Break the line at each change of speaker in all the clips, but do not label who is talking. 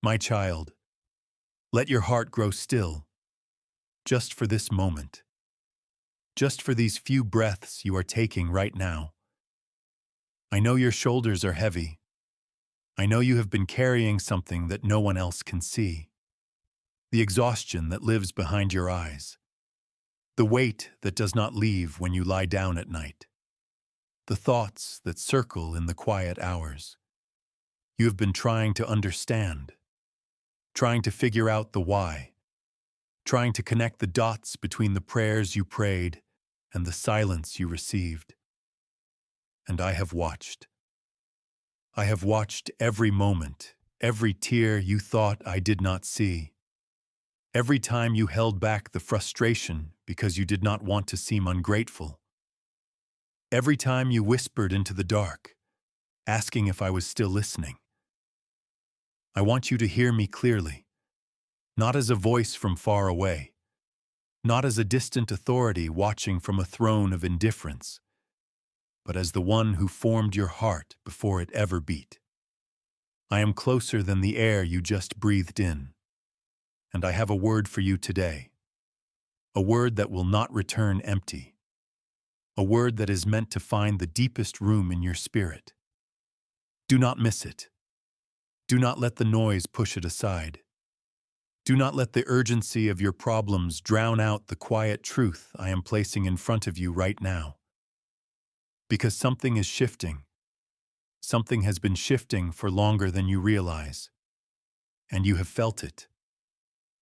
My child, let your heart grow still, just for this moment, just for these few breaths you are taking right now. I know your shoulders are heavy. I know you have been carrying something that no one else can see. The exhaustion that lives behind your eyes. The weight that does not leave when you lie down at night. The thoughts that circle in the quiet hours. You have been trying to understand, trying to figure out the why, trying to connect the dots between the prayers you prayed and the silence you received. And I have watched. I have watched every moment, every tear you thought I did not see. Every time you held back the frustration because you did not want to seem ungrateful. Every time you whispered into the dark, asking if I was still listening. I want you to hear me clearly, not as a voice from far away, not as a distant authority watching from a throne of indifference, but as the one who formed your heart before it ever beat. I am closer than the air you just breathed in, and I have a word for you today, a word that will not return empty, a word that is meant to find the deepest room in your spirit. Do not miss it. Do not let the noise push it aside. Do not let the urgency of your problems drown out the quiet truth I am placing in front of you right now. Because something is shifting. Something has been shifting for longer than you realize. And you have felt it.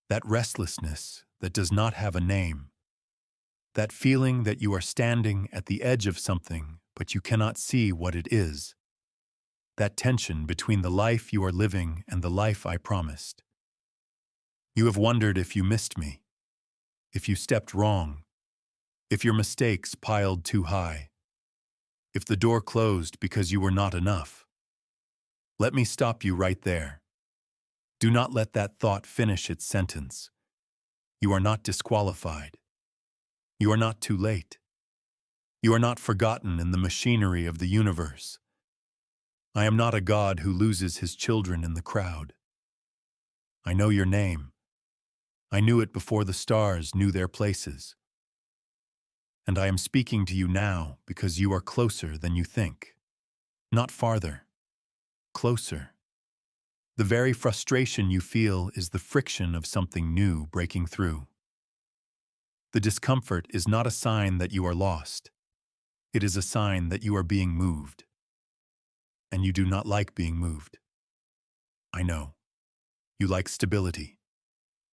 That restlessness that does not have a name. That feeling that you are standing at the edge of something, but you cannot see what it is. That tension between the life you are living and the life I promised. You have wondered if you missed me, if you stepped wrong, if your mistakes piled too high, if the door closed because you were not enough. Let me stop you right there. Do not let that thought finish its sentence. You are not disqualified. You are not too late. You are not forgotten in the machinery of the universe. I am not a God who loses his children in the crowd. I know your name. I knew it before the stars knew their places. And I am speaking to you now because you are closer than you think. Not farther. Closer. The very frustration you feel is the friction of something new breaking through. The discomfort is not a sign that you are lost. It is a sign that you are being moved. And you do not like being moved. I know. You like stability.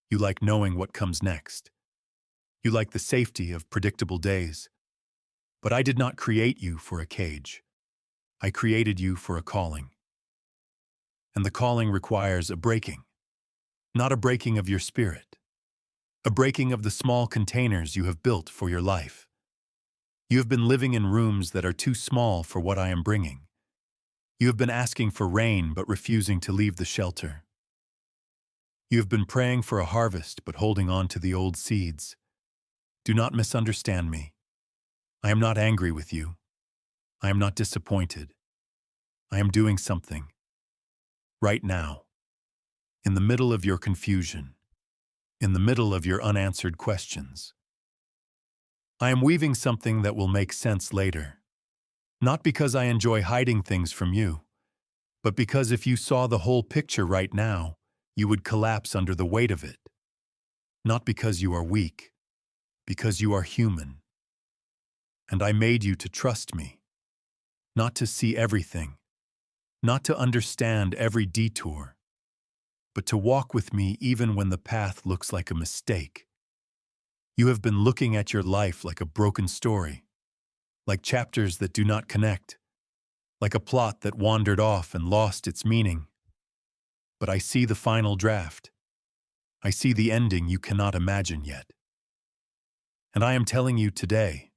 You like knowing what comes next. You like the safety of predictable days. But I did not create you for a cage. I created you for a calling. And the calling requires a breaking. Not a breaking of your spirit. A breaking of the small containers you have built for your life. You have been living in rooms that are too small for what I am bringing. You have been asking for rain but refusing to leave the shelter. You have been praying for a harvest but holding on to the old seeds. Do not misunderstand me. I am not angry with you. I am not disappointed. I am doing something. Right now. In the middle of your confusion. In the middle of your unanswered questions. I am weaving something that will make sense later. Not because I enjoy hiding things from you, but because if you saw the whole picture right now, you would collapse under the weight of it. Not because you are weak, because you are human. And I made you to trust me, not to see everything, not to understand every detour, but to walk with me even when the path looks like a mistake. You have been looking at your life like a broken story, like chapters that do not connect, like a plot that wandered off and lost its meaning. But I see the final draft. I see the ending you cannot imagine yet. And I am telling you today,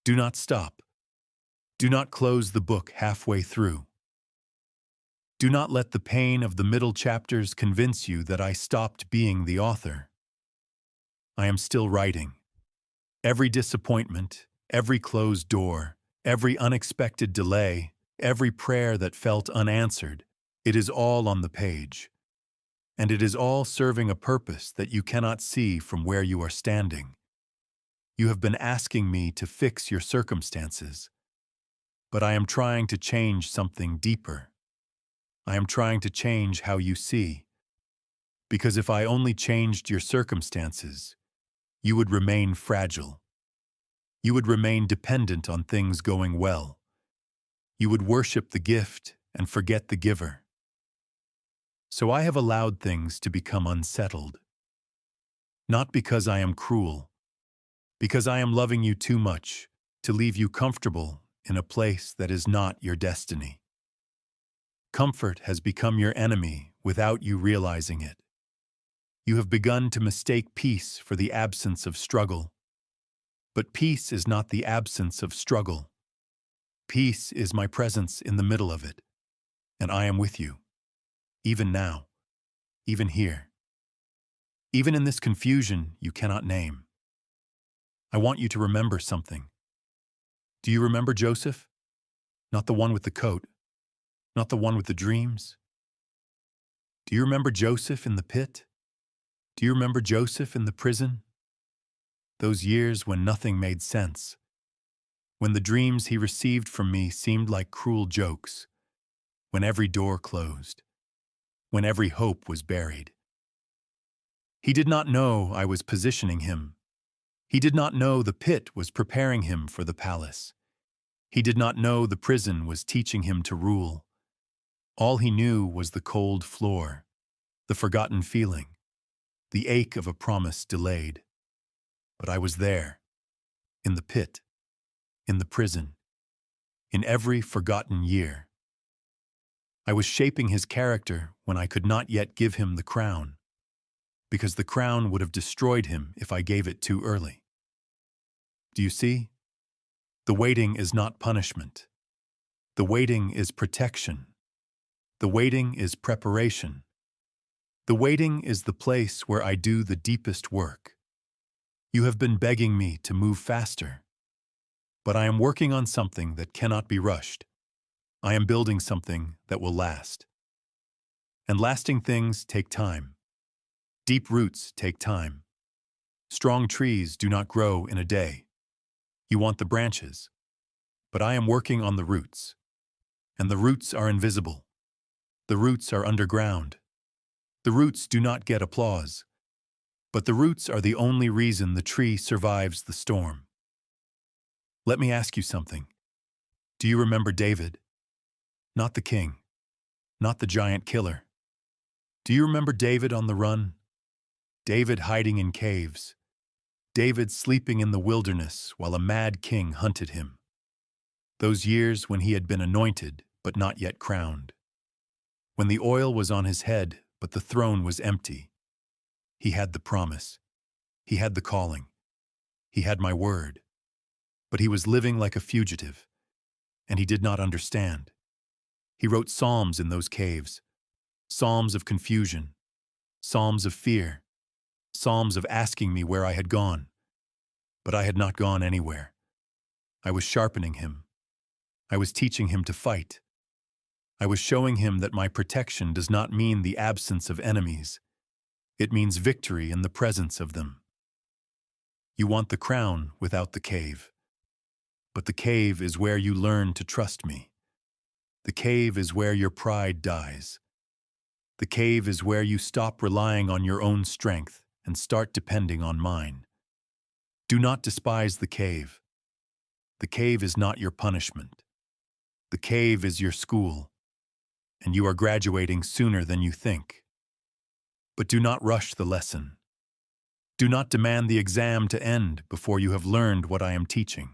do not stop. Do not close the book halfway through. Do not let the pain of the middle chapters convince you that I stopped being the author. I am still writing. Every disappointment, every closed door, every unexpected delay, every prayer that felt unanswered, it is all on the page. and it is all serving a purpose that you cannot see from where you are standing. You have been asking me to fix your circumstances, but I am trying to change something deeper. I am trying to change how you see, because if I only changed your circumstances, you would remain fragile. You would remain dependent on things going well. You would worship the gift and forget the giver. So I have allowed things to become unsettled. Not because I am cruel, because I am loving you too much to leave you comfortable in a place that is not your destiny. Comfort has become your enemy without you realizing it. You have begun to mistake peace for the absence of struggle. But peace is not the absence of struggle. Peace is my presence in the middle of it, and I am with you, even now, even here, even in this confusion you cannot name. I want you to remember something. Do you remember Joseph? Not the one with the coat, not the one with the dreams. Do you remember Joseph in the pit? Do you remember Joseph in the prison? Those years when nothing made sense, when the dreams he received from me seemed like cruel jokes, when every door closed, when every hope was buried. He did not know I was positioning him. He did not know the pit was preparing him for the palace. He did not know the prison was teaching him to rule. All he knew was the cold floor, the forgotten feeling, the ache of a promise delayed. But I was there, in the pit, in the prison, in every forgotten year. I was shaping his character when I could not yet give him the crown, because the crown would have destroyed him if I gave it too early. Do you see? The waiting is not punishment. The waiting is protection. The waiting is preparation. The waiting is the place where I do the deepest work. You have been begging me to move faster, but I am working on something that cannot be rushed. I am building something that will last. And lasting things take time. Deep roots take time. Strong trees do not grow in a day. You want the branches, but I am working on the roots. And the roots are invisible. The roots are underground. The roots do not get applause, but the roots are the only reason the tree survives the storm. Let me ask you something. Do you remember David? Not the king, not the giant killer. Do you remember David on the run? David hiding in caves. David sleeping in the wilderness while a mad king hunted him. Those years when he had been anointed but not yet crowned. When the oil was on his head but the throne was empty. He had the promise. He had the calling. He had my word. But he was living like a fugitive, and he did not understand. He wrote psalms in those caves, psalms of confusion, psalms of fear, psalms of asking me where I had gone. But I had not gone anywhere. I was sharpening him. I was teaching him to fight. I was showing him that my protection does not mean the absence of enemies. It means victory in the presence of them. You want the crown without the cave. But the cave is where you learn to trust me. The cave is where your pride dies. The cave is where you stop relying on your own strength and start depending on mine. Do not despise the cave. The cave is not your punishment. The cave is your school, and you are graduating sooner than you think. But do not rush the lesson. Do not demand the exam to end before you have learned what I am teaching.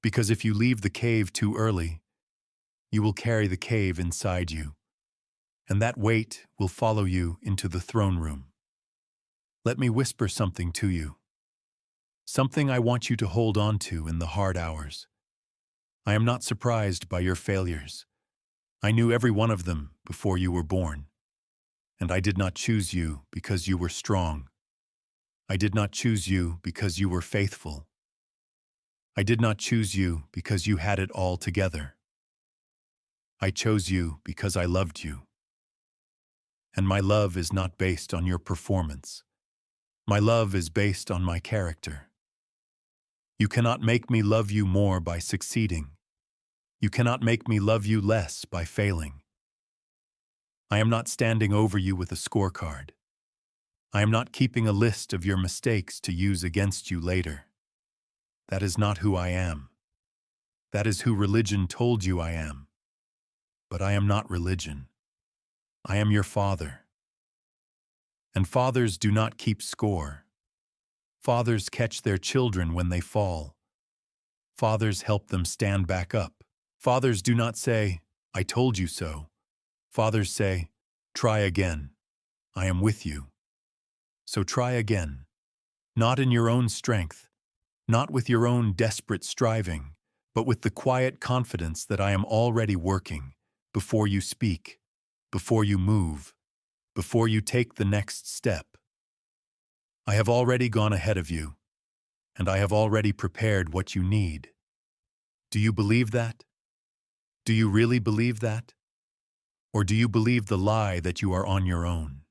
Because if you leave the cave too early, you will carry the cave inside you, and that weight will follow you into the throne room. Let me whisper something to you, something I want you to hold on to in the hard hours. I am not surprised by your failures. I knew every one of them before you were born, and I did not choose you because you were strong. I did not choose you because you were faithful. I did not choose you because you had it all together. I chose you because I loved you. And my love is not based on your performance. My love is based on my character. You cannot make me love you more by succeeding. You cannot make me love you less by failing. I am not standing over you with a scorecard. I am not keeping a list of your mistakes to use against you later. That is not who I am. That is who religion told you I am. But I am not religion. I am your father. And fathers do not keep score. Fathers catch their children when they fall. Fathers help them stand back up. Fathers do not say, "I told you so." Fathers say, "Try again. I am with you." So try again. Not in your own strength, not with your own desperate striving, but with the quiet confidence that I am already working before you speak, before you move, before you take the next step. I have already gone ahead of you, and I have already prepared what you need. Do you believe that? Do you really believe that? Or do you believe the lie that you are on your own?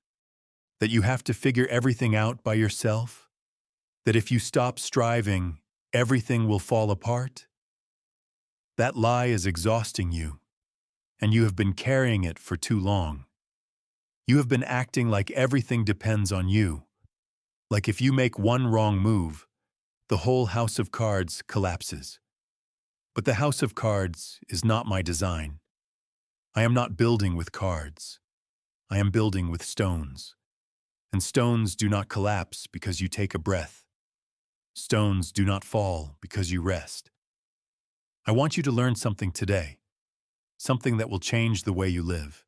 That you have to figure everything out by yourself? That if you stop striving, everything will fall apart? That lie is exhausting you, and you have been carrying it for too long. You have been acting like everything depends on you, like if you make one wrong move, the whole house of cards collapses. But the house of cards is not my design. I am not building with cards. I am building with stones. And stones do not collapse because you take a breath. Stones do not fall because you rest. I want you to learn something today, something that will change the way you live.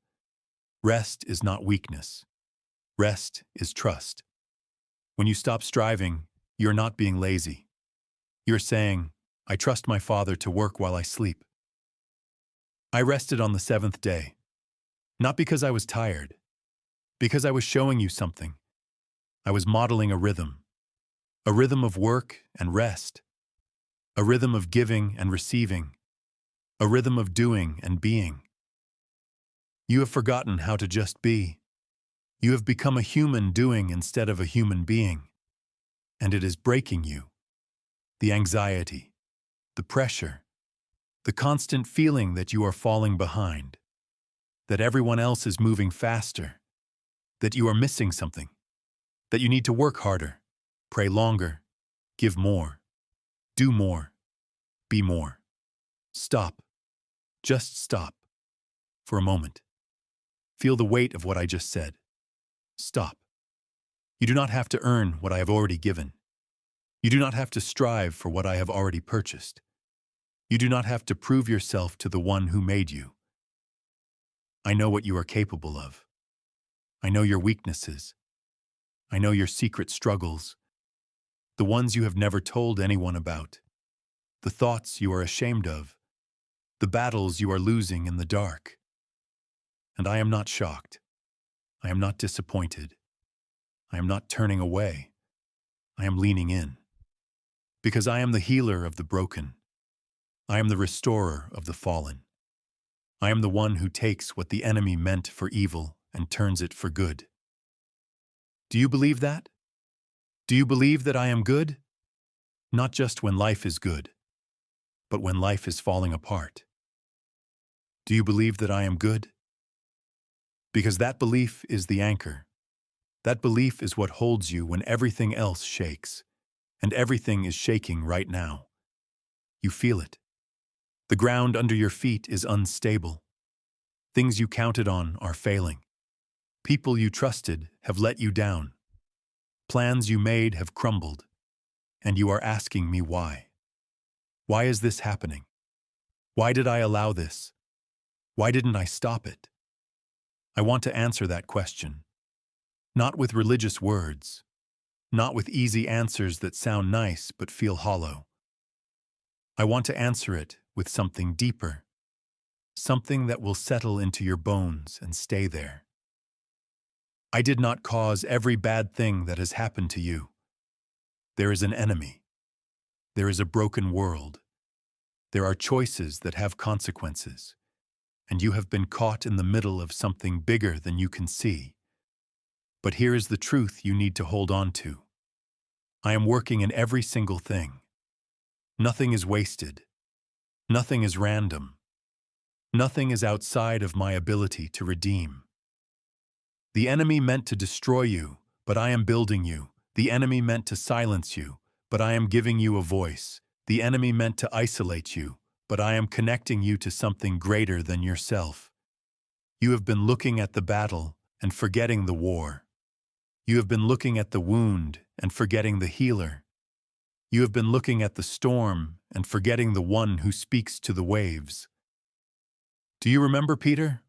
Rest is not weakness. Rest is trust. When you stop striving, you're not being lazy. You're saying, "I trust my Father to work while I sleep." I rested on the seventh day, not because I was tired, because I was showing you something. I was modeling a rhythm of work and rest, a rhythm of giving and receiving, a rhythm of doing and being. You have forgotten how to just be. You have become a human doing instead of a human being, and it is breaking you. The anxiety, the pressure, the constant feeling that you are falling behind, that everyone else is moving faster, that you are missing something, that you need to work harder, pray longer, give more, do more, be more. Stop. Just stop. For a moment. Feel the weight of what I just said. Stop. You do not have to earn what I have already given. You do not have to strive for what I have already purchased. You do not have to prove yourself to the one who made you. I know what you are capable of. I know your weaknesses. I know your secret struggles, the ones you have never told anyone about, the thoughts you are ashamed of, the battles you are losing in the dark. And I am not shocked. I am not disappointed. I am not turning away. I am leaning in. Because I am the healer of the broken. I am the restorer of the fallen. I am the one who takes what the enemy meant for evil and turns it for good. Do you believe that? Do you believe that I am good? Not just when life is good, but when life is falling apart. Do you believe that I am good? Because that belief is the anchor. That belief is what holds you when everything else shakes, and everything is shaking right now. You feel it. The ground under your feet is unstable. Things you counted on are failing. People you trusted have let you down. Plans you made have crumbled, and you are asking me why. Why is this happening? Why did I allow this? Why didn't I stop it? I want to answer that question. Not with religious words, not with easy answers that sound nice but feel hollow. I want to answer it with something deeper, something that will settle into your bones and stay there. I did not cause every bad thing that has happened to you. There is an enemy. There is a broken world. There are choices that have consequences, and you have been caught in the middle of something bigger than you can see. But here is the truth you need to hold on to. I am working in every single thing. Nothing is wasted. Nothing is random. Nothing is outside of my ability to redeem. The enemy meant to destroy you, but I am building you. The enemy meant to silence you, but I am giving you a voice. The enemy meant to isolate you, but I am connecting you to something greater than yourself. You have been looking at the battle and forgetting the war. You have been looking at the wound and forgetting the healer. You have been looking at the storm and forgetting the one who speaks to the waves. Do you remember Peter?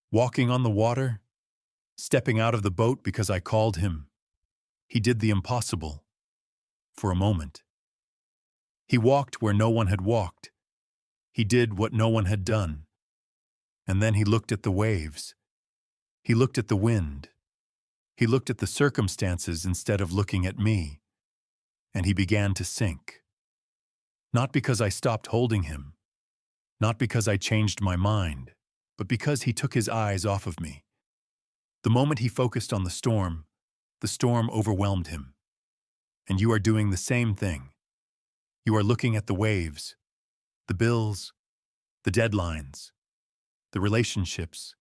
Walking on the water? Stepping out of the boat because I called him? He did the impossible. For a moment. He walked where no one had walked. He did what no one had done. And then he looked at the waves. He looked at the wind. He looked at the circumstances instead of looking at me. And he began to sink. Not because I stopped holding him. Not because I changed my mind, but because he took his eyes off of me. The moment he focused on the storm overwhelmed him. And you are doing the same thing. You are looking at the waves, the bills, the deadlines, the relationships,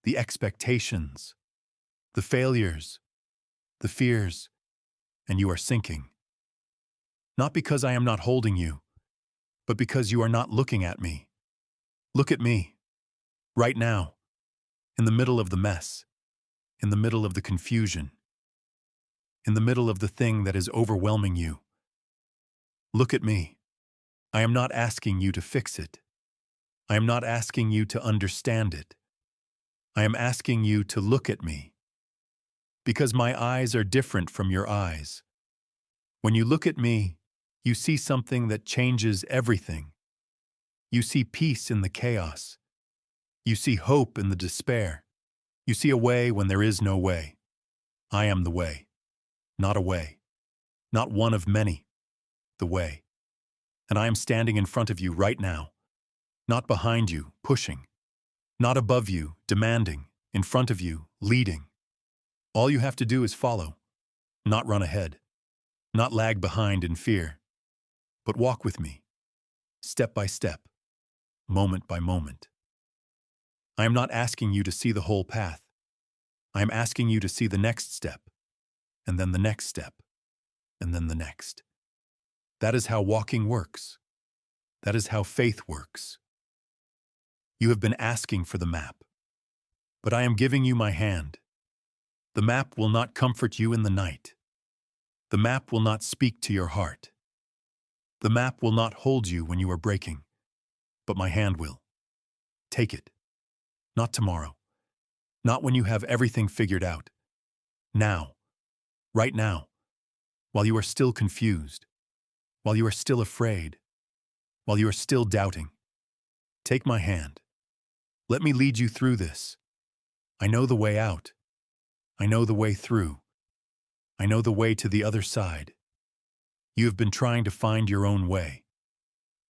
the expectations, the failures, the fears, and you are sinking. Not because I am not holding you, but because you are not looking at me. Look at me, right now, in the middle of the mess, in the middle of the confusion, in the middle of the thing that is overwhelming you. Look at me. I am not asking you to fix it. I am not asking you to understand it. I am asking you to look at me. Because my eyes are different from your eyes. When you look at me, you see something that changes everything. You see peace in the chaos. You see hope in the despair. You see a way when there is no way. I am the way. Not a way. Not one of many. The way. And I am standing in front of you right now. Not behind you, pushing. Not above you, demanding. In front of you, leading. All you have to do is follow. Not run ahead. Not lag behind in fear. But walk with me. Step by step. Moment by moment. I am not asking you to see the whole path. I am asking you to see the next step. And then the next step. And then the next. That is how walking works. That is how faith works. You have been asking for the map. But I am giving you my hand. The map will not comfort you in the night. The map will not speak to your heart. The map will not hold you when you are breaking. But my hand will. Take it. Not tomorrow. Not when you have everything figured out. Now. Right now. While you are still confused. While you are still afraid. While you are still doubting. Take my hand. Let me lead you through this. I know the way out. I know the way through. I know the way to the other side. You have been trying to find your own way.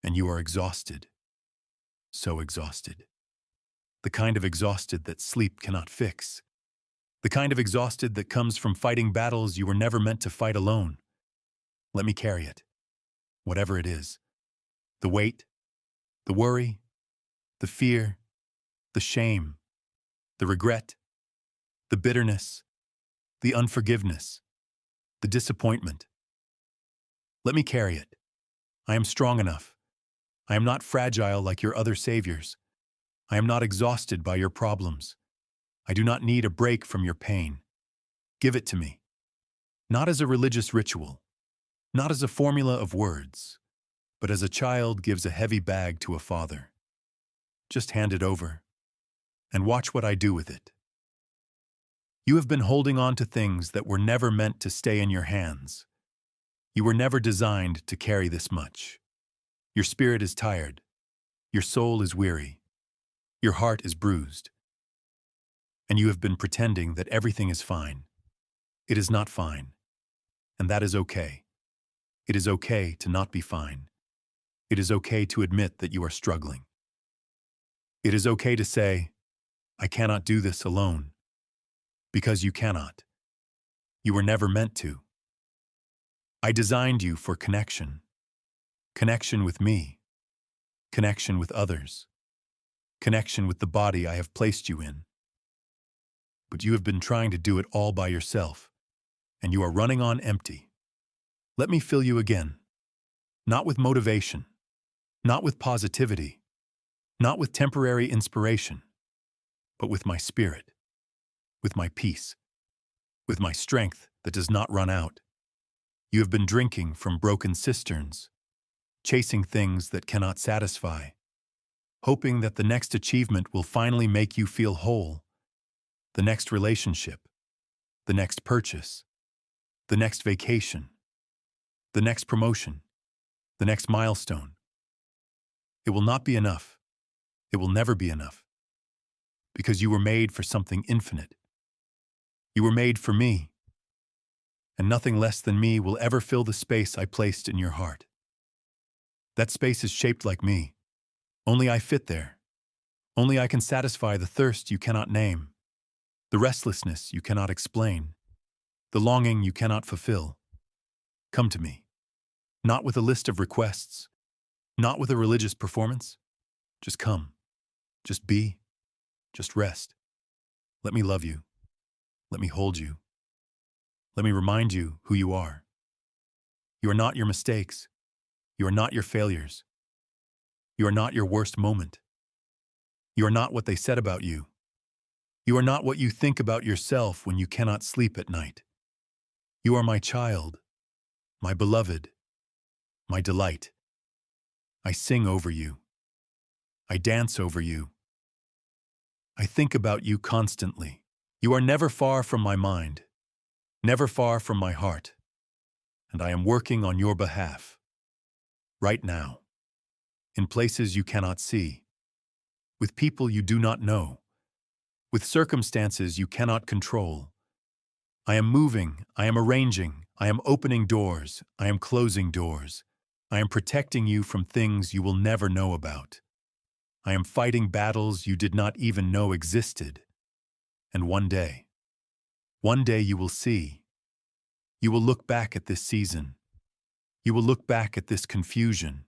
And you are exhausted. So exhausted. The kind of exhausted that sleep cannot fix. The kind of exhausted that comes from fighting battles you were never meant to fight alone. Let me carry it. Whatever it is. The weight, the worry, the fear, the shame, the regret, the bitterness, the unforgiveness, the disappointment. Let me carry it. I am strong enough. I am not fragile like your other saviors. I am not exhausted by your problems. I do not need a break from your pain. Give it to me. Not as a religious ritual, not as a formula of words, but as a child gives a heavy bag to a father. Just hand it over, and watch what I do with it. You have been holding on to things that were never meant to stay in your hands. You were never designed to carry this much. Your spirit is tired. Your soul is weary. Your heart is bruised. And you have been pretending that everything is fine. It is not fine. And that is okay. It is okay to not be fine. It is okay to admit that you are struggling. It is okay to say, I cannot do this alone. Because you cannot. You were never meant to. I designed you for connection. Connection with me. Connection with others. Connection with the body I have placed you in. But you have been trying to do it all by yourself, and you are running on empty. Let me fill you again. Not with motivation. Not with positivity. Not with temporary inspiration. But with my spirit. With my peace. With my strength that does not run out. You have been drinking from broken cisterns, chasing things that cannot satisfy, hoping that the next achievement will finally make you feel whole, the next relationship, the next purchase, the next vacation, the next promotion, the next milestone. It will not be enough. It will never be enough. Because you were made for something infinite. You were made for me. And nothing less than me will ever fill the space I placed in your heart. That space is shaped like me. Only I fit there. Only I can satisfy the thirst you cannot name, the restlessness you cannot explain, the longing you cannot fulfill. Come to me. Not with a list of requests, not with a religious performance. Just come. Just be. Just rest. Let me love you. Let me hold you. Let me remind you who you are. You are not your mistakes. You are not your failures. You are not your worst moment. You are not what they said about you. You are not what you think about yourself when you cannot sleep at night. You are my child, my beloved, my delight. I sing over you. I dance over you. I think about you constantly. You are never far from my mind, never far from my heart, and I am working on your behalf, right now, in places you cannot see, with people you do not know, with circumstances you cannot control. I am moving, I am arranging, I am opening doors, I am closing doors. I am protecting you from things you will never know about. I am fighting battles you did not even know existed. And one day you will see. You will look back at this season. You will look back at this confusion.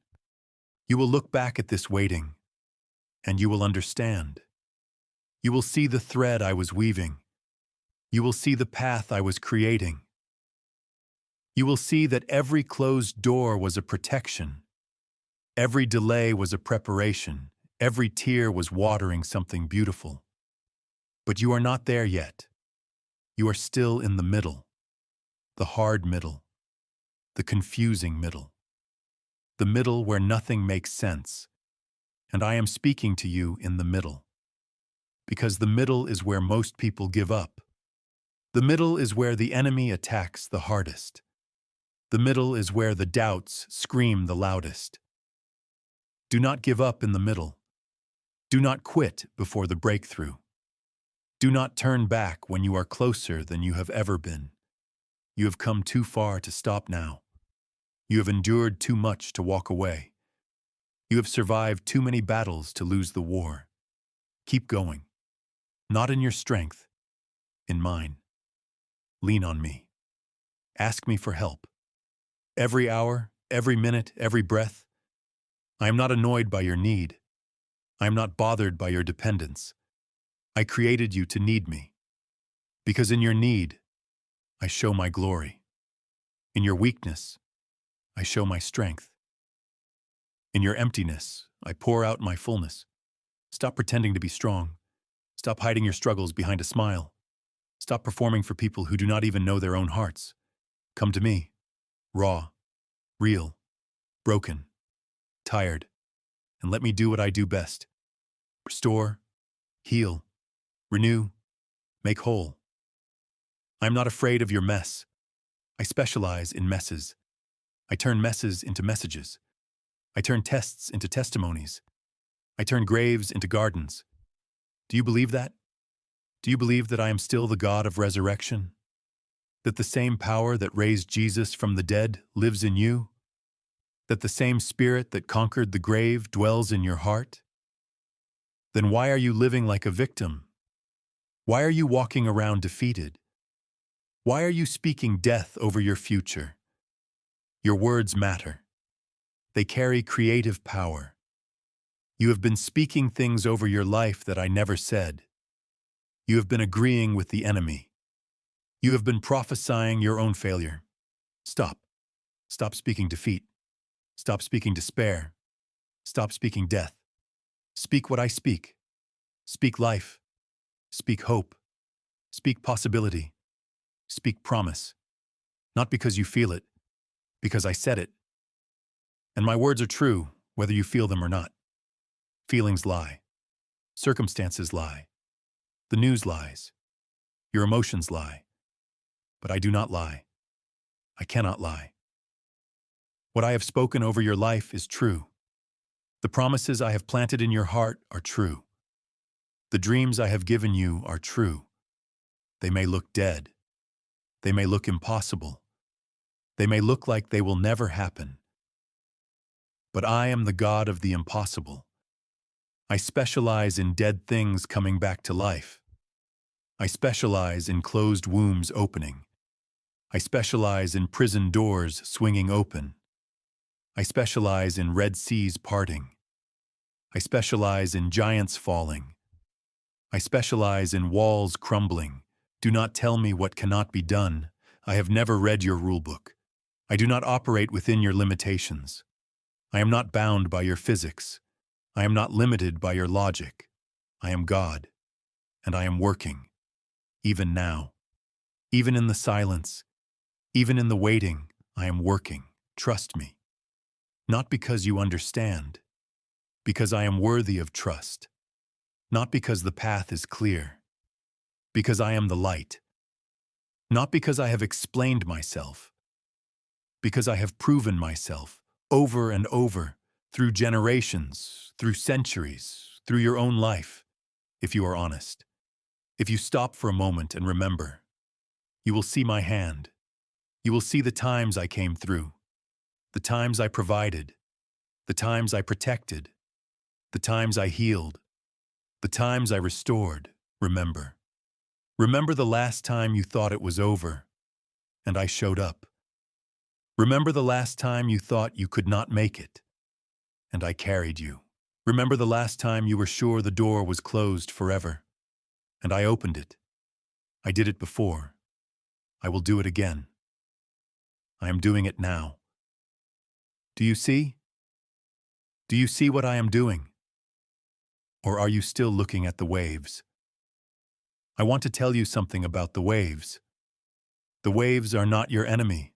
You will look back at this waiting, and you will understand. You will see the thread I was weaving. You will see the path I was creating. You will see that every closed door was a protection. Every delay was a preparation. Every tear was watering something beautiful. But you are not there yet. You are still in the middle. The hard middle. The confusing middle. The middle where nothing makes sense. And I am speaking to you in the middle. Because the middle is where most people give up. The middle is where the enemy attacks the hardest. The middle is where the doubts scream the loudest. Do not give up in the middle. Do not quit before the breakthrough. Do not turn back when you are closer than you have ever been. You have come too far to stop now. You have endured too much to walk away. You have survived too many battles to lose the war. Keep going. Not in your strength, in mine. Lean on me. Ask me for help. Every hour, every minute, every breath. I am not annoyed by your need. I am not bothered by your dependence. I created you to need me. Because in your need, I show my glory. In your weakness, I show my strength. In your emptiness, I pour out my fullness. Stop pretending to be strong. Stop hiding your struggles behind a smile. Stop performing for people who do not even know their own hearts. Come to me. Raw, real, broken, tired, and let me do what I do best. Restore, heal, renew, make whole. I am not afraid of your mess. I specialize in messes. I turn messes into messages. I turn tests into testimonies. I turn graves into gardens. Do you believe that? Do you believe that I am still the God of resurrection? That the same power that raised Jesus from the dead lives in you? That the same Spirit that conquered the grave dwells in your heart? Then why are you living like a victim? Why are you walking around defeated? Why are you speaking death over your future? Your words matter. They carry creative power. You have been speaking things over your life that I never said. You have been agreeing with the enemy. You have been prophesying your own failure. Stop. Stop speaking defeat. Stop speaking despair. Stop speaking death. Speak what I speak. Speak life. Speak hope. Speak possibility. Speak promise. Not because you feel it, because I said it. And my words are true, whether you feel them or not. Feelings lie. Circumstances lie. The news lies. Your emotions lie. But I do not lie. I cannot lie. What I have spoken over your life is true. The promises I have planted in your heart are true. The dreams I have given you are true. They may look dead. They may look impossible. They may look like they will never happen. But I am the God of the impossible. I specialize in dead things coming back to life. I specialize in closed wombs opening. I specialize in prison doors swinging open. I specialize in Red Seas parting. I specialize in giants falling. I specialize in walls crumbling. Do not tell me what cannot be done. I have never read your rulebook. I do not operate within your limitations. I am not bound by your physics. I am not limited by your logic. I am God, and I am working, even now. Even in the silence, even in the waiting, I am working. Trust me. Not because you understand, because I am worthy of trust. Not because the path is clear, because I am the light. Not because I have explained myself, because I have proven myself over and over, through generations, through centuries, through your own life, if you are honest. If you stop for a moment and remember, you will see my hand. You will see the times I came through, the times I provided, the times I protected, the times I healed, the times I restored. Remember. Remember the last time you thought it was over, and I showed up. Remember the last time you thought you could not make it, and I carried you. Remember the last time you were sure the door was closed forever, and I opened it. I did it before. I will do it again. I am doing it now. Do you see? Do you see what I am doing? Or are you still looking at the waves? I want to tell you something about the waves. The waves are not your enemy.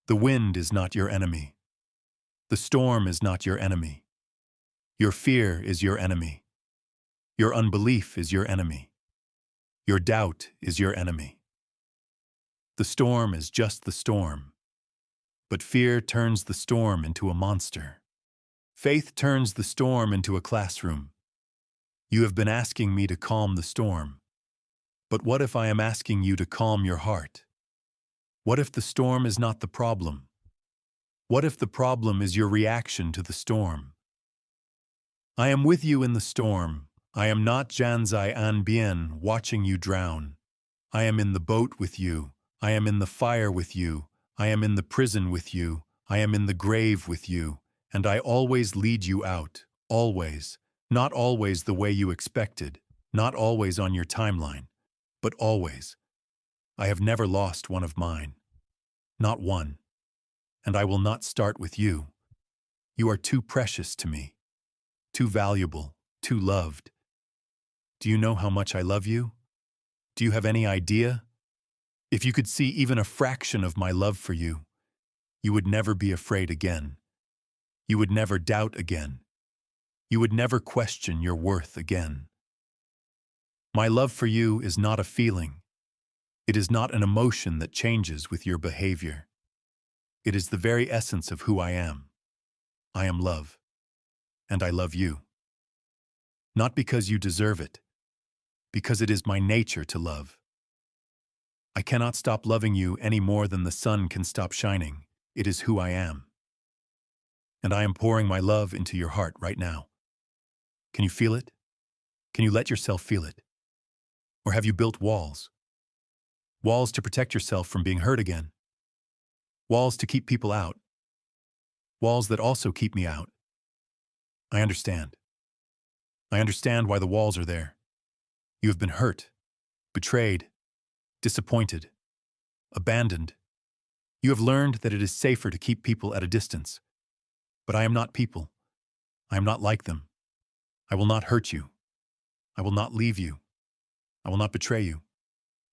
The wind is not your enemy. The storm is not your enemy. Your fear is your enemy. Your unbelief is your enemy. Your doubt is your enemy. The storm is just the storm. But fear turns the storm into a monster. Faith turns the storm into a classroom. You have been asking me to calm the storm. But what if I am asking you to calm your heart? What if the storm is not the problem? What if the problem is your reaction to the storm? I am with you in the storm. I am not Janzai An Bien watching you drown. I am in the boat with you. I am in the fire with you. I am in the prison with you. I am in the grave with you. And I always lead you out. Always. Not always the way you expected. Not always on your timeline. But always. I have never lost one of mine. Not one. And I will not start with you. You are too precious to me. Too valuable. Too loved. Do you know how much I love you? Do you have any idea? If you could see even a fraction of my love for you, you would never be afraid again. You would never doubt again. You would never question your worth again. My love for you is not a feeling. It is not an emotion that changes with your behavior. It is the very essence of who I am. I am love. And I love you. Not because you deserve it, because it is my nature to love. I cannot stop loving you any more than the sun can stop shining. It is who I am. And I am pouring my love into your heart right now. Can you feel it? Can you let yourself feel it? Or have you built walls? Walls to protect yourself from being hurt again. Walls to keep people out. Walls that also keep me out. I understand. I understand why the walls are there. You have been hurt, betrayed, disappointed, abandoned. You have learned that it is safer to keep people at a distance. But I am not people. I am not like them. I will not hurt you. I will not leave you. I will not betray you.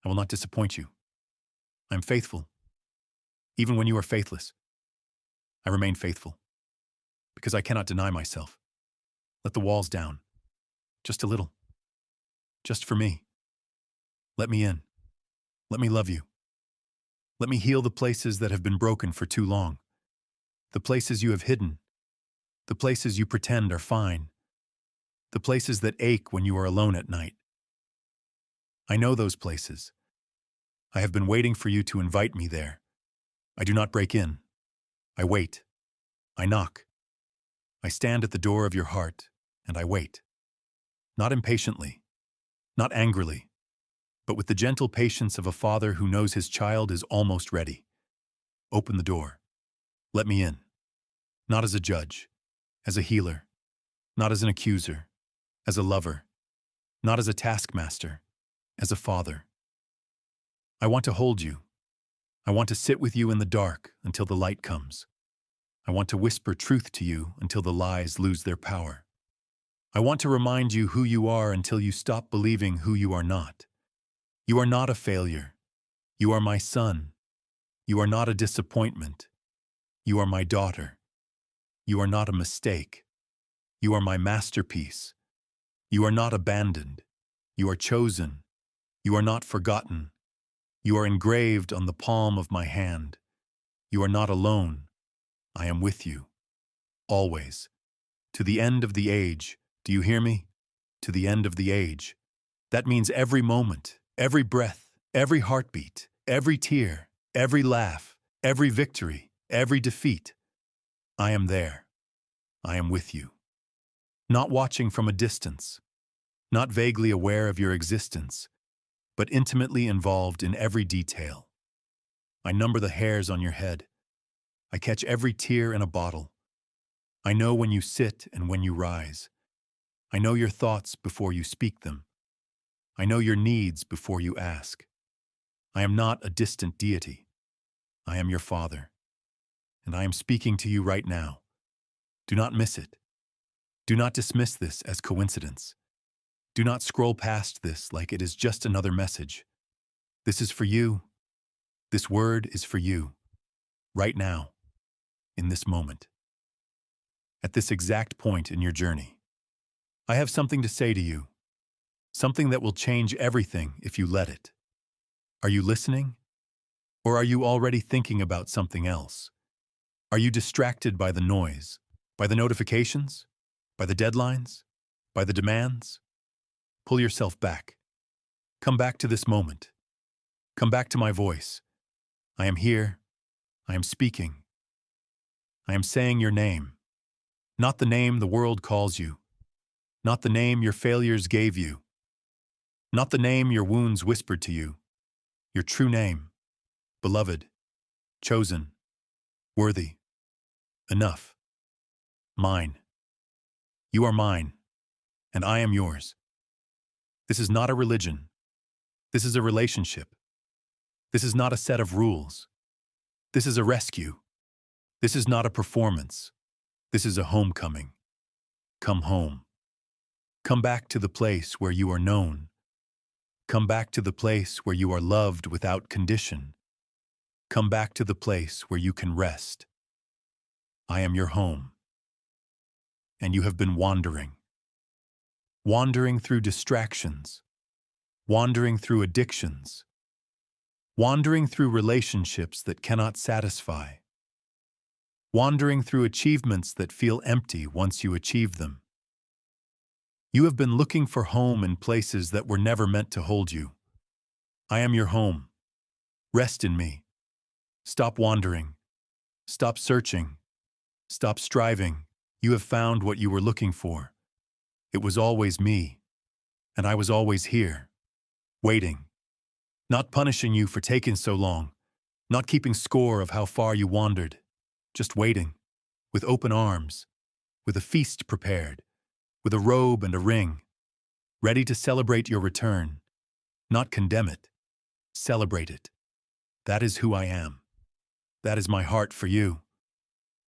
I will not disappoint you. I am faithful. Even when you are faithless, I remain faithful. Because I cannot deny myself. Let the walls down. Just a little. Just for me. Let me in. Let me love you. Let me heal the places that have been broken for too long. The places you have hidden. The places you pretend are fine. The places that ache when you are alone at night. I know those places. I have been waiting for you to invite me there. I do not break in. I wait. I knock. I stand at the door of your heart, and I wait. Not impatiently, not angrily, but with the gentle patience of a father who knows his child is almost ready. Open the door. Let me in. Not as a judge, as a healer, not as an accuser, as a lover, not as a taskmaster, as a father. I want to hold you. I want to sit with you in the dark until the light comes. I want to whisper truth to you until the lies lose their power. I want to remind you who you are until you stop believing who you are not. You are not a failure. You are my son. You are not a disappointment. You are my daughter. You are not a mistake. You are my masterpiece. You are not abandoned. You are chosen. You are not forgotten. You are engraved on the palm of my hand. You are not alone. I am with you. Always. To the end of the age. Do you hear me? To the end of the age. That means every moment, every breath, every heartbeat, every tear, every laugh, every victory, every defeat. I am there. I am with you. Not watching from a distance, not vaguely aware of your existence, but intimately involved in every detail. I number the hairs on your head. I catch every tear in a bottle. I know when you sit and when you rise. I know your thoughts before you speak them. I know your needs before you ask. I am not a distant deity. I am your father. And I am speaking to you right now. Do not miss it. Do not dismiss this as coincidence. Do not scroll past this like it is just another message. This is for you. This word is for you. Right now. In this moment. At this exact point in your journey. I have something to say to you. Something that will change everything if you let it. Are you listening? Or are you already thinking about something else? Are you distracted by the noise? By the notifications? By the deadlines? By the demands? Pull yourself back. Come back to this moment. Come back to my voice. I am here. I am speaking. I am saying your name. Not the name the world calls you. Not the name your failures gave you. Not the name your wounds whispered to you. Your true name. Beloved. Chosen. Worthy. Enough. Mine. You are mine. And I am yours. This is not a religion. This is a relationship. This is not a set of rules. This is a rescue. This is not a performance. This is a homecoming. Come home. Come back to the place where you are known. Come back to the place where you are loved without condition. Come back to the place where you can rest. I am your home. And you have been wandering. Wandering through distractions. Wandering through addictions. Wandering through relationships that cannot satisfy. Wandering through achievements that feel empty once you achieve them. You have been looking for home in places that were never meant to hold you. I am your home. Rest in me. Stop wandering. Stop searching. Stop striving. You have found what you were looking for. It was always me, and I was always here, Waiting. Not punishing you for taking so long. Not keeping score of how far you wandered. Just waiting. With open arms. With a feast prepared. With a robe and a ring. Ready to celebrate your return. Not condemn it. Celebrate it. That is who I am. That is my heart for you.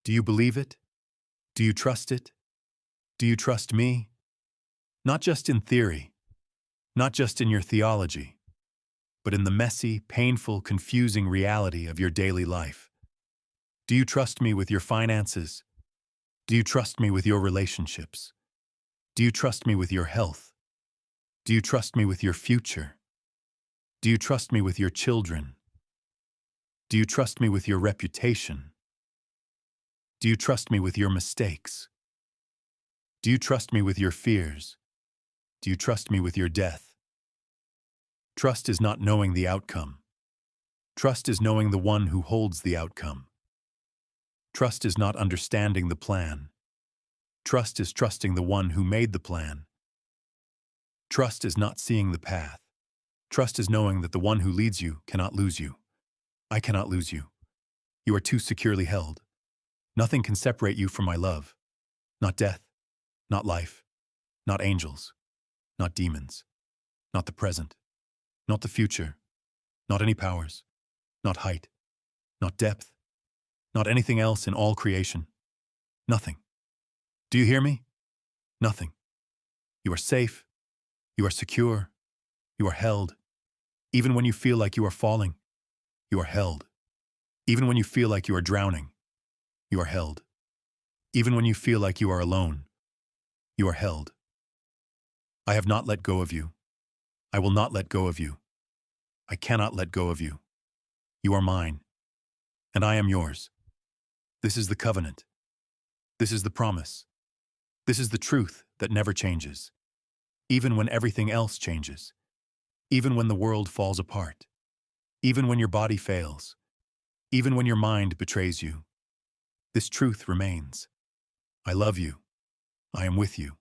Do you believe it? Do you trust it? Do you trust me? Not just in theory. Not just in your theology. But in the messy, painful, confusing reality of your daily life. Do you trust me with your finances? Do you trust me with your relationships? Do you trust me with your health? Do you trust me with your future? Do you trust me with your children? Do you trust me with your reputation? Do you trust me with your mistakes? Do you trust me with your fears? Do you trust me with your death? Trust is not knowing the outcome. Trust is knowing the one who holds the outcome. Trust is not understanding the plan. Trust is trusting the one who made the plan. Trust is not seeing the path. Trust is knowing that the one who leads you cannot lose you. I cannot lose you. You are too securely held. Nothing can separate you from my love. Not death, not life, not angels, not demons, not the present, not the future, not any powers, not height, not depth, not anything else in all creation. Nothing. Do you hear me? Nothing. You are safe. You are secure. You are held. Even when you feel like you are falling, you are held. Even when you feel like you are drowning, you are held. Even when you feel like you are alone, you are held. I have not let go of you. I will not let go of you. I cannot let go of you. You are mine, and I am yours. This is the covenant. This is the promise. This is the truth that never changes, even when everything else changes, even when the world falls apart, even when your body fails, even when your mind betrays you. This truth remains. I love you. I am with you.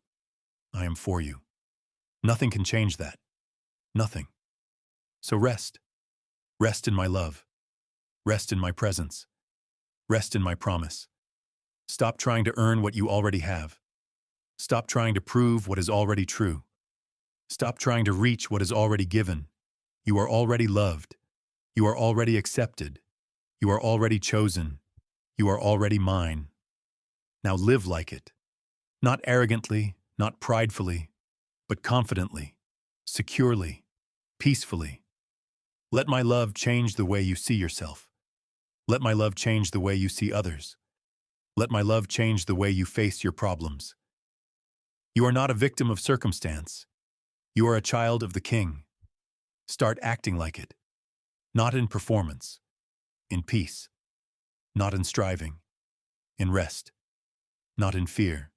I am for you. Nothing can change that. Nothing. So rest. Rest in my love. Rest in my presence. Rest in my promise. Stop trying to earn what you already have. Stop trying to prove what is already true. Stop trying to reach what is already given. You are already loved. You are already accepted. You are already chosen. You are already mine. Now live like it. Not arrogantly, not pridefully, but confidently, securely, peacefully. Let my love change the way you see yourself. Let my love change the way you see others. Let my love change the way you face your problems. You are not a victim of circumstance. You are a child of the King. Start acting like it. Not in performance, in peace. Not in striving, in rest. Not in fear,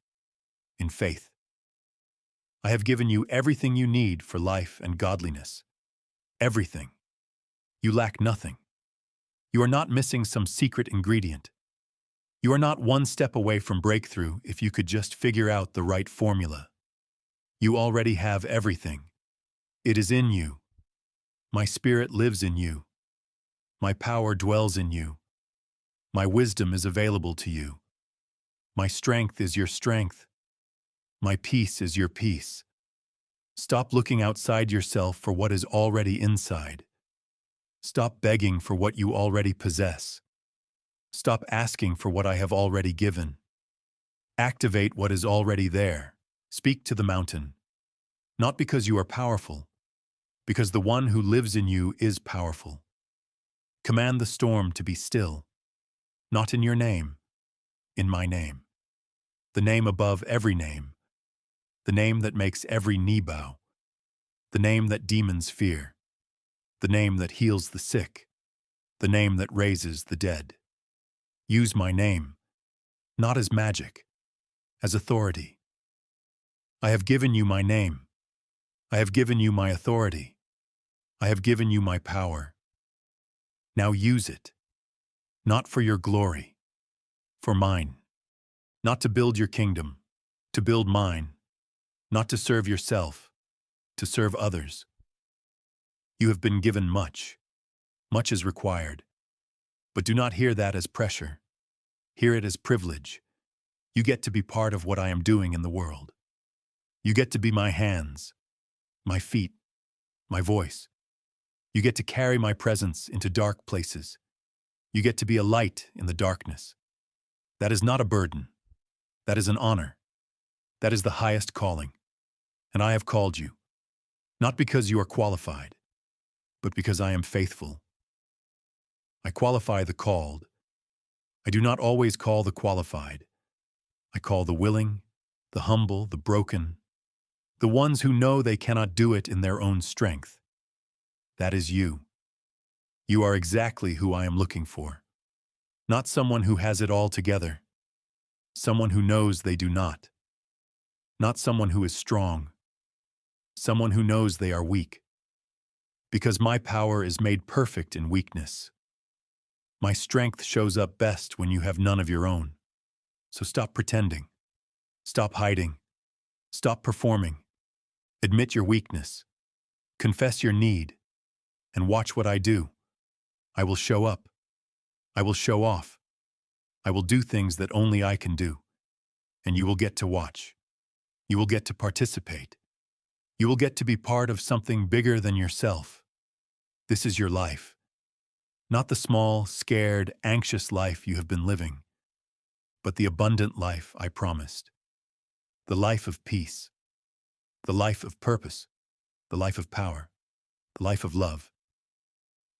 in faith. I have given you everything you need for life and godliness. Everything. You lack nothing. You are not missing some secret ingredient. You are not one step away from breakthrough if you could just figure out the right formula. You already have everything. It is in you. My spirit lives in you. My power dwells in you. My wisdom is available to you. My strength is your strength. My peace is your peace. Stop looking outside yourself for what is already inside. Stop begging for what you already possess. Stop asking for what I have already given. Activate what is already there. Speak to the mountain. Not because you are powerful, because the one who lives in you is powerful. Command the storm to be still. Not in your name, in my name. The name above every name. The name that makes every knee bow. The name that demons fear. The name that heals the sick. The name that raises the dead. Use my name, not as magic, as authority. I have given you my name. I have given you my authority. I have given you my power. Now use it, not for your glory, for mine. Not to build your kingdom, to build mine. Not to serve yourself, to serve others. You have been given much. Much is required. But do not hear that as pressure. Hear it as privilege. You get to be part of what I am doing in the world. You get to be my hands, my feet, my voice. You get to carry my presence into dark places. You get to be a light in the darkness. That is not a burden. That is an honor. That is the highest calling. And I have called you, not because you are qualified, but because I am faithful. I qualify the called. I do not always call the qualified. I call the willing, the humble, the broken, the ones who know they cannot do it in their own strength. That is you. You are exactly who I am looking for. Not someone who has it all together. Someone who knows they do not. Not someone who is strong. Someone who knows they are weak. Because my power is made perfect in weakness. My strength shows up best when you have none of your own. So stop pretending. Stop hiding. Stop performing. Admit your weakness. Confess your need. And watch what I do. I will show up. I will show off. I will do things that only I can do. And you will get to watch. You will get to participate. You will get to be part of something bigger than yourself. This is your life. Not the small, scared, anxious life you have been living, but the abundant life I promised. The life of peace. The life of purpose. The life of power. The life of love.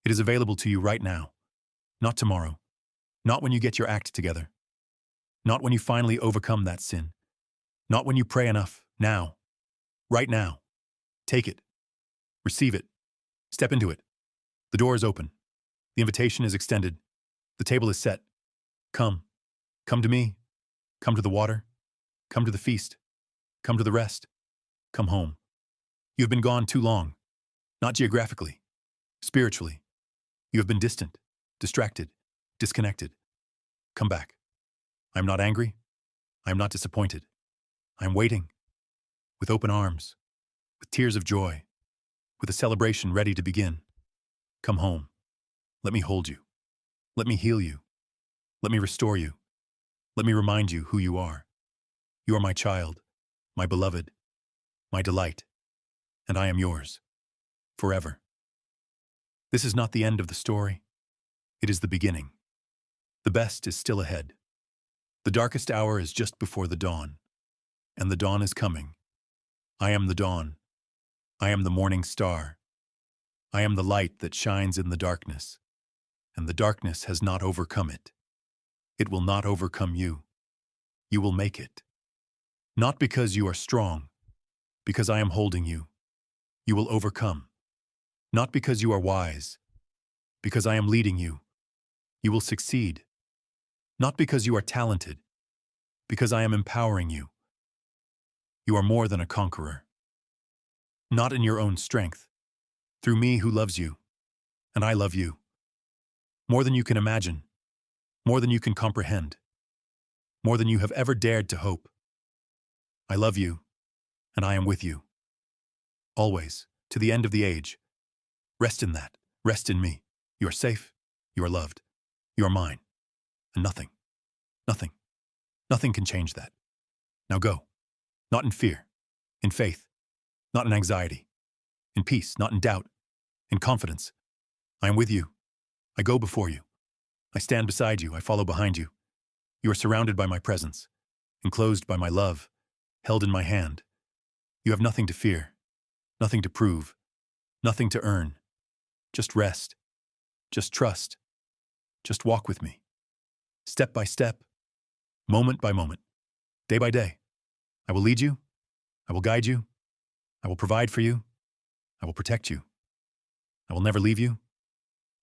It is available to you right now. Not tomorrow. Not when you get your act together. Not when you finally overcome that sin. Not when you pray enough. Now. Right now. Take it. Receive it. Step into it. The door is open. The invitation is extended. The table is set. Come. Come to me. Come to the water. Come to the feast. Come to the rest. Come home. You have been gone too long. Not geographically. Spiritually. You have been distant, distracted, disconnected. Come back. I am not angry. I am not disappointed. I am waiting. With open arms. With tears of joy. With a celebration ready to begin. Come home. Let me hold you. Let me heal you. Let me restore you. Let me remind you who you are. You are my child, my beloved, my delight, and I am yours. Forever. This is not the end of the story. It is the beginning. The best is still ahead. The darkest hour is just before the dawn, and the dawn is coming. I am the dawn. I am the morning star. I am the light that shines in the darkness, and the darkness has not overcome it. It will not overcome you. You will make it. Not because you are strong, because I am holding you. You will overcome. Not because you are wise, because I am leading you. You will succeed. Not because you are talented, because I am empowering you. You are more than a conqueror. Not in your own strength, through me who loves you, and I love you. More than you can imagine, more than you can comprehend, more than you have ever dared to hope. I love you, and I am with you. Always, to the end of the age. Rest in that. Rest in me. You are safe. You are loved. You are mine. And nothing, nothing can change that. Now go. Not in fear. In faith. Not in anxiety. In peace. Not in doubt. In confidence. I am with you. I go before you. I stand beside you. I follow behind you. You are surrounded by my presence. Enclosed by my love. Held in my hand. You have nothing to fear. Nothing to prove. Nothing to earn. Just rest. Just trust. Just walk with me. Step by step. Moment by moment. Day by day. I will lead you. I will guide you. I will provide for you. I will protect you. I will never leave you.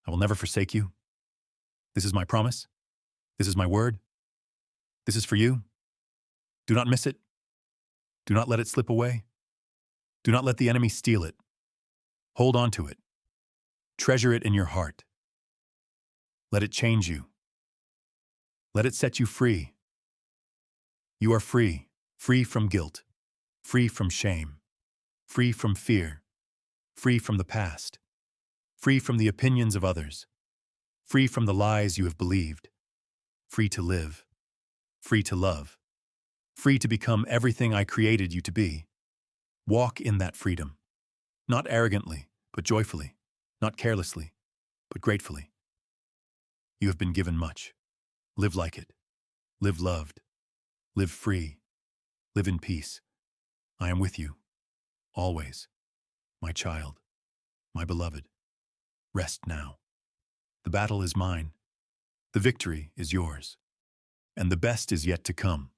I will never forsake you. This is my promise. This is my word. This is for you. Do not miss it. Do not let it slip away. Do not let the enemy steal it. Hold on to it. Treasure it in your heart. Let it change you. Let it set you free. You are free, free from guilt, free from shame, free from fear, free from the past. free from the opinions of others, free from the lies you have believed, free to live, free to love, free to become everything I created you to be. Walk in that freedom, not arrogantly, but joyfully, not carelessly, but gratefully. You have been given much. Live like it. Live loved. Live free. Live in peace. I am with you, always, my child, my beloved. Rest now. The battle is mine. The victory is yours. And the best is yet to come.